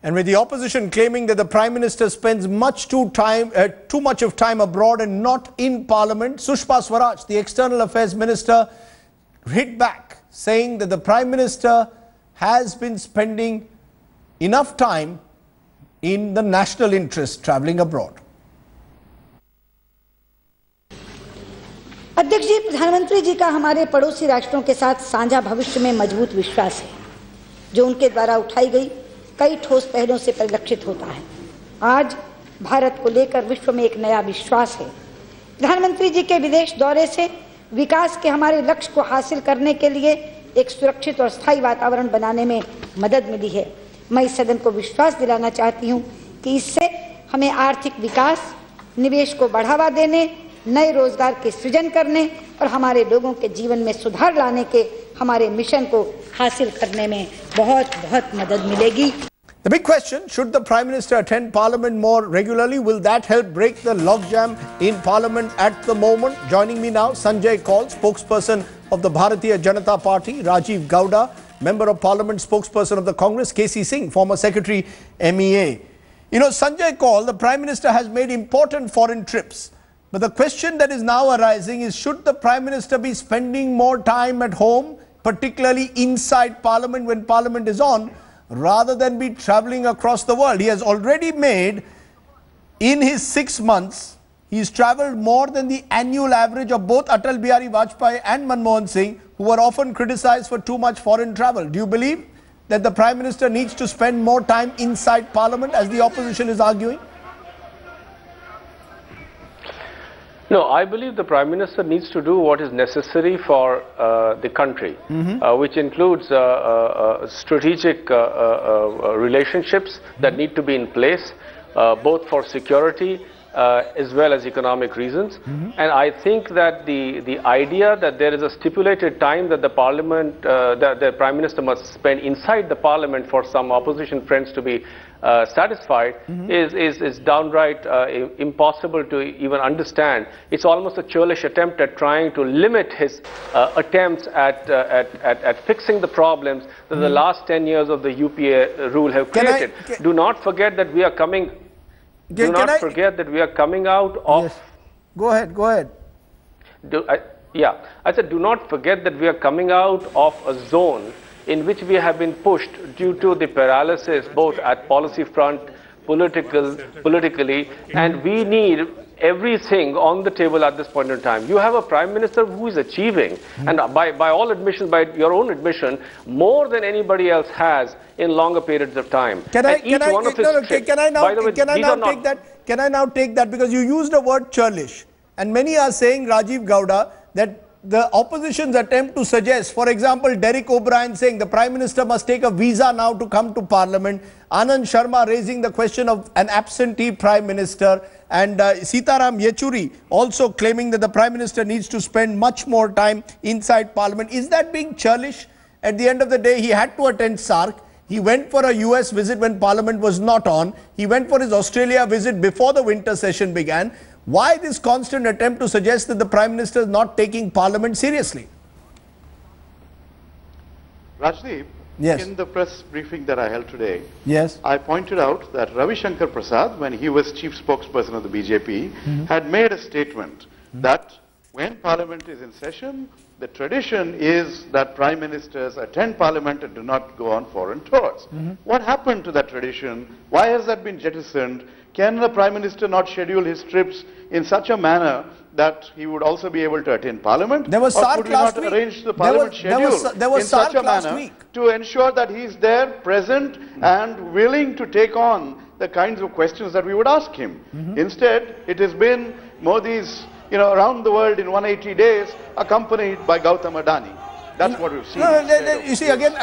And with the opposition claiming that the Prime Minister spends too much of time abroad and not in Parliament, Sushma Swaraj, the External Affairs Minister, hit back, saying that the Prime Minister has been spending enough time in the national interest travelling abroad. अध्यक्ष जी, प्रधानमंत्री जी का हमारे पड़ोसी राष्ट्रों के साथ साझा भविष्य में मजबूत विश्वास है, जो उनके द्वारा उठाई गई कई ठोस पहलों से परिलक्षित होता है। आज भारत को लेकर विश्व में एक नया विश्वास है। प्रधानमंत्री जी के विदेश दौरे से विकास के हमारे लक्ष्य को हासिल करने के लिए एक सुरक्षित और स्थायी वातावरण बनाने में मदद मिली है। मैं इस सदन को विश्वास दिलाना चाहती हूं कि इससे हमें आर्थिक विकास, निवेश को बढ़ावा देने, नए रोजगार के सृजन करने और हमारे लोगों के जीवन में सुधार लाने के हमारे मिशन को हासिल करने में बहुत मदद मिलेगी। The big question, should the Prime Minister attend Parliament more regularly? Will that help break the logjam in Parliament at the moment? Joining me now, Sanjay Kaul, spokesperson of the Bharatiya Janata Party, Rajiv Gowda, Member of Parliament, spokesperson of the Congress, KC Singh, former Secretary, MEA. You know, Sanjay Kaul, the Prime Minister has made important foreign trips. But the question that is now arising is, should the Prime Minister be spending more time at home, particularly inside Parliament when Parliament is on, rather than be travelling across the world? He has already made, in his 6 months, he's travelled more than the annual average of both Atal Bihari Vajpayee and Manmohan Singh, who were often criticised for too much foreign travel. Do you believe that the Prime Minister needs to spend more time inside Parliament, as the opposition is arguing? No, I believe the Prime Minister needs to do what is necessary for the country, which includes strategic relationships that need to be in place, both for security as well as economic reasons. And I think that the idea that there is a stipulated time that the Parliament, that the Prime Minister must spend inside the Parliament for some opposition friends to be satisfied is downright impossible to even understand. It's almost a churlish attempt at trying to limit his attempts at fixing the problems that the last 10 years of the UPA rule have created. Do not forget that we are coming. Do not forget that we are coming out of. Yes. Go ahead. I said, do not forget that we are coming out of a zone in which we have been pushed due to the paralysis both at policy front, politically, and we need everything on the table at this point in time. You have a Prime Minister who is achieving, and by all admissions, by your own admission, more than anybody else has in longer periods of time. Can I now take that, because you used the word churlish, and many are saying, Rajiv Gowda, that the opposition's attempt to suggest, for example, Derek O'Brien saying the Prime Minister must take a visa now to come to Parliament, Anand Sharma raising the question of an absentee Prime Minister, and Sitaram Yechuri also claiming that the Prime Minister needs to spend much more time inside Parliament. Is that being churlish? At the end of the day, he had to attend SARC. He went for a US visit when Parliament was not on. He went for his Australia visit before the winter session began. Why this constant attempt to suggest that the Prime Minister is not taking Parliament seriously? Rajdeep, yes. In the press briefing that I held today, yes, I pointed out that Ravi Shankar Prasad, when he was chief spokesperson of the BJP, had made a statement that when Parliament is in session, the tradition is that Prime Ministers attend Parliament and do not go on foreign tours. What happened to that tradition? Why has that been jettisoned? Can the Prime Minister not schedule his trips in such a manner that he would also be able to attend Parliament? There was SARC last week. Arrange the Parliament schedule in such a manner to ensure that he is there, present and willing to take on the kinds of questions that we would ask him. Instead, it has been Modi's, around the world in 180 days, accompanied by Gautam Adani. That's what we've seen. You see, again,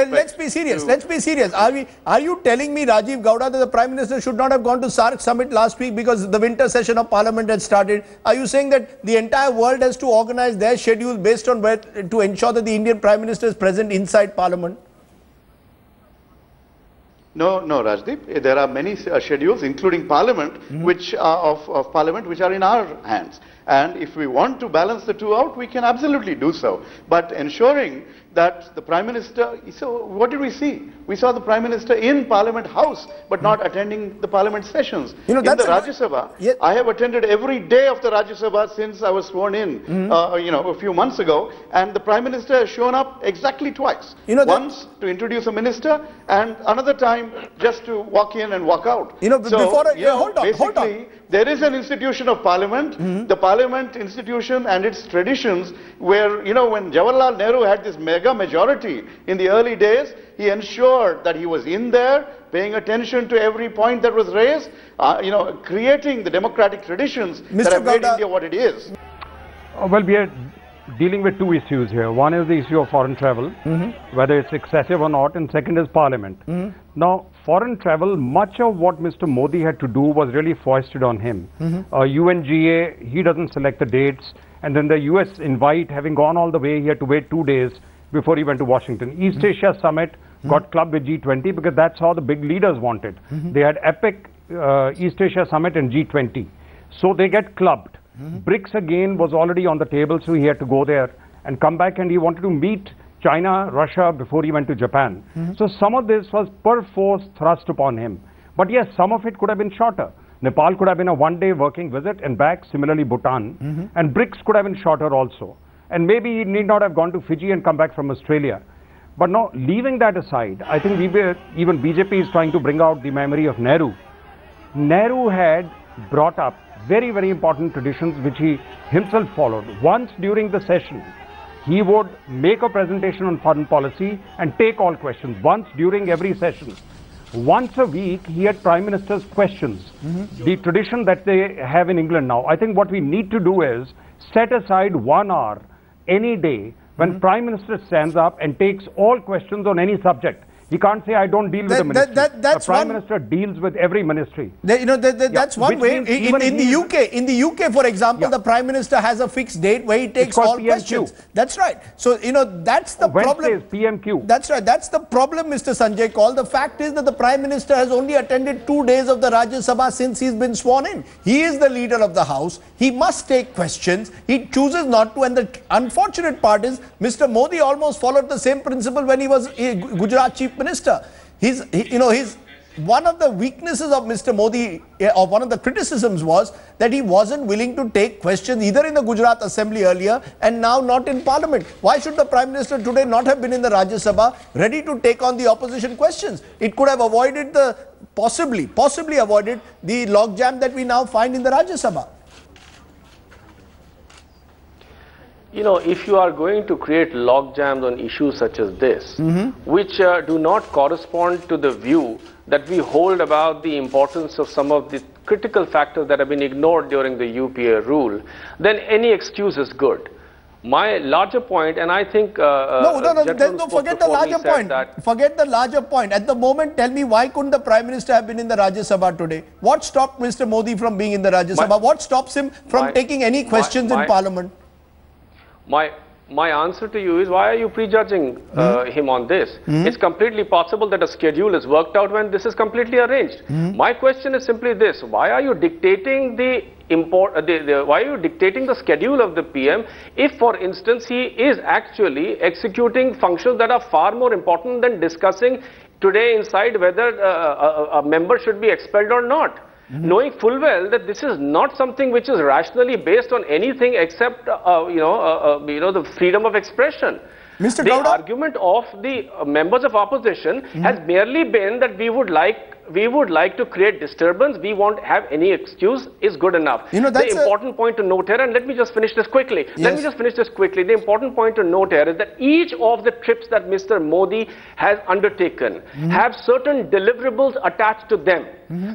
let's be serious. Let's be serious. Are you telling me, Rajiv Gowda, that the Prime Minister should not have gone to SARC summit last week because the winter session of Parliament had started? Are you saying that the entire world has to organize their schedule based on where to ensure that the Indian Prime Minister is present inside Parliament? No, Rajdeep. There are many schedules, including Parliament, which are of Parliament, which are in our hands. And if we want to balance the two out, we can absolutely do so. But ensuring that the Prime Minister, so what did we see? We saw the Prime Minister in Parliament House, but not attending the Parliament sessions. You know, in the Rajya Sabha, I have attended every day of the Rajya Sabha since I was sworn in, you know, a few months ago, and the Prime Minister has shown up exactly twice. You know, once to introduce a minister, and another time just to walk in and walk out. You know, so, before hold on. There is an institution of Parliament, the Parliament institution and its traditions, where, you know, when Jawaharlal Nehru had this mega majority in the early days, he ensured that he was in there, paying attention to every point that was raised, you know, creating the democratic traditions that have made India what it is. Well, we are dealing with two issues here. One is the issue of foreign travel, whether it's excessive or not, and second is Parliament. Now, foreign travel, much of what Mr. Modi had to do was really foisted on him. UNGA, he doesn't select the dates, and then the US invite, having gone all the way, he had to wait 2 days before he went to Washington. East Asia Summit got clubbed with G20 because that's how the big leaders wanted. They had epic East Asia Summit and G20. So they get clubbed. BRICS again was already on the table, so he had to go there and come back, and he wanted to meet China, Russia before he went to Japan. So some of this was perforce thrust upon him. But yes, some of it could have been shorter. Nepal could have been a one-day working visit and back, similarly Bhutan, and BRICS could have been shorter also. And maybe he need not have gone to Fiji and come back from Australia. But now, leaving that aside, I think even BJP is trying to bring out the memory of Nehru. Nehru had brought up very, very important traditions which he himself followed. Once during the session, he would make a presentation on foreign policy and take all questions. Once during every session. Once a week, he had Prime Minister's questions. The tradition that they have in England now. I think what we need to do is set aside 1 hour any day when Prime Minister stands up and takes all questions on any subject. He can't say, I don't deal with the ministry. The Prime Minister deals with every ministry. You know, that's one way. In the UK, for example, the Prime Minister has a fixed date where he takes all questions. That's right. So, you know, that's the problem. PMQ. That's right. That's the problem, Mr. Sanjay Kaul. The fact is that the Prime Minister has only attended 2 days of the Rajya Sabha since he's been sworn in. He is the leader of the House. He must take questions. He chooses not to. And the unfortunate part is, Mr. Modi almost followed the same principle when he was Gujarat Chief Minister. One of the weaknesses of Mr. Modi, or one of the criticisms, was that he wasn't willing to take questions either in the Gujarat Assembly earlier and now not in Parliament. Why should the Prime Minister today not have been in the Rajya Sabha ready to take on the opposition questions? It could have avoided possibly avoided the logjam that we now find in the Rajya Sabha. You know, if you are going to create logjams on issues such as this, which do not correspond to the view that we hold about the importance of some of the critical factors that have been ignored during the UPA rule, then any excuse is good. My larger point, and I think... forget the larger point. Forget the larger point. At the moment, tell me, why couldn't the Prime Minister have been in the Rajya Sabha today? What stopped Mr. Modi from being in the Rajya Sabha? What stops him from taking any questions in Parliament? My answer to you is, why are you prejudging him on this? It's completely possible that a schedule is worked out when this is completely arranged. My question is simply this: why are you dictating why are you dictating the schedule of the PM if, for instance, he is actually executing functions that are far more important than discussing today inside whether a member should be expelled or not? Knowing full well that this is not something which is rationally based on anything except, the freedom of expression. Mr. The argument of the members of opposition has merely been that we would like to create disturbance, we won't have any excuse is good enough. You know, that's the important point to note here, and let me just finish this quickly. The important point to note here is that each of the trips that Mr. Modi has undertaken have certain deliverables attached to them.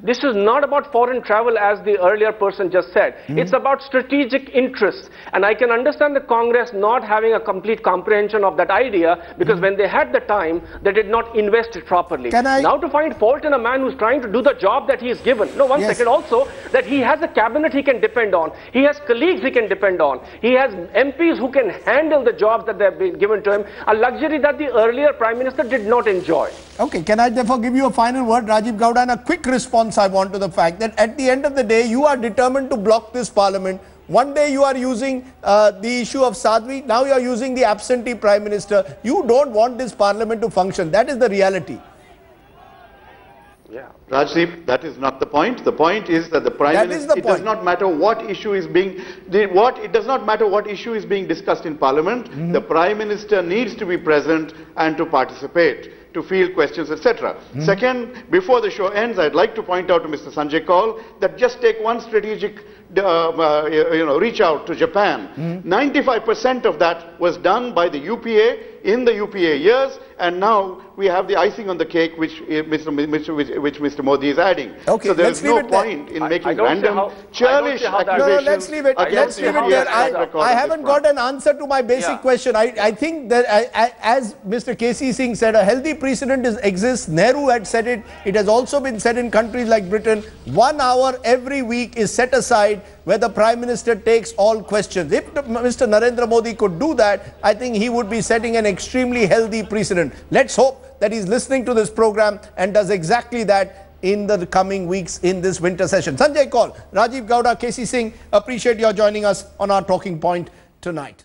This is not about foreign travel, as the earlier person just said. It's about strategic interests. And I can understand the Congress not having a complete comprehension of that idea, because when they had the time, they did not invest it properly. Now to find fault in a man who's trying to do the job that he is given. No, one second also, that he has a cabinet he can depend on. He has colleagues he can depend on. He has MPs who can handle the jobs that they've been given to him. A luxury that the earlier Prime Minister did not enjoy. Okay, can I therefore give you a final word, Rajiv Gowda, and a quick response I want to the fact that at the end of the day, you are determined to block this Parliament. One day you are using the issue of Sadhvi, now you are using the absentee Prime Minister. You don't want this parliament to function. That is the reality. Yeah. Rajdeep, that is not the point. The point is that the Prime Minister, it does not matter what issue is being, it does not matter what issue is being discussed in Parliament. The Prime Minister needs to be present and to participate, to field questions, etc. Second, before the show ends, I'd like to point out to Mr. Sanjay Kaul that just take one strategic reach out to Japan. 95% of that was done by the UPA in the UPA years, and now we have the icing on the cake which Mr. Modi is adding. Okay, so there is no point in making random churlish accusations. No, let's leave it. Let's leave it there. I haven't got an answer to my basic question. I think that as Mr. KC Singh said, a healthy precedent exists. Nehru had said it. It has also been said in countries like Britain. 1 hour every week is set aside where the Prime Minister takes all questions. If Mr. Narendra Modi could do that, I think he would be setting an extremely healthy precedent. Let's hope that he's listening to this program and does exactly that in the coming weeks in this winter session. Sanjay Kaul, Rajiv Gowda, KC Singh, appreciate your joining us on our talking point tonight.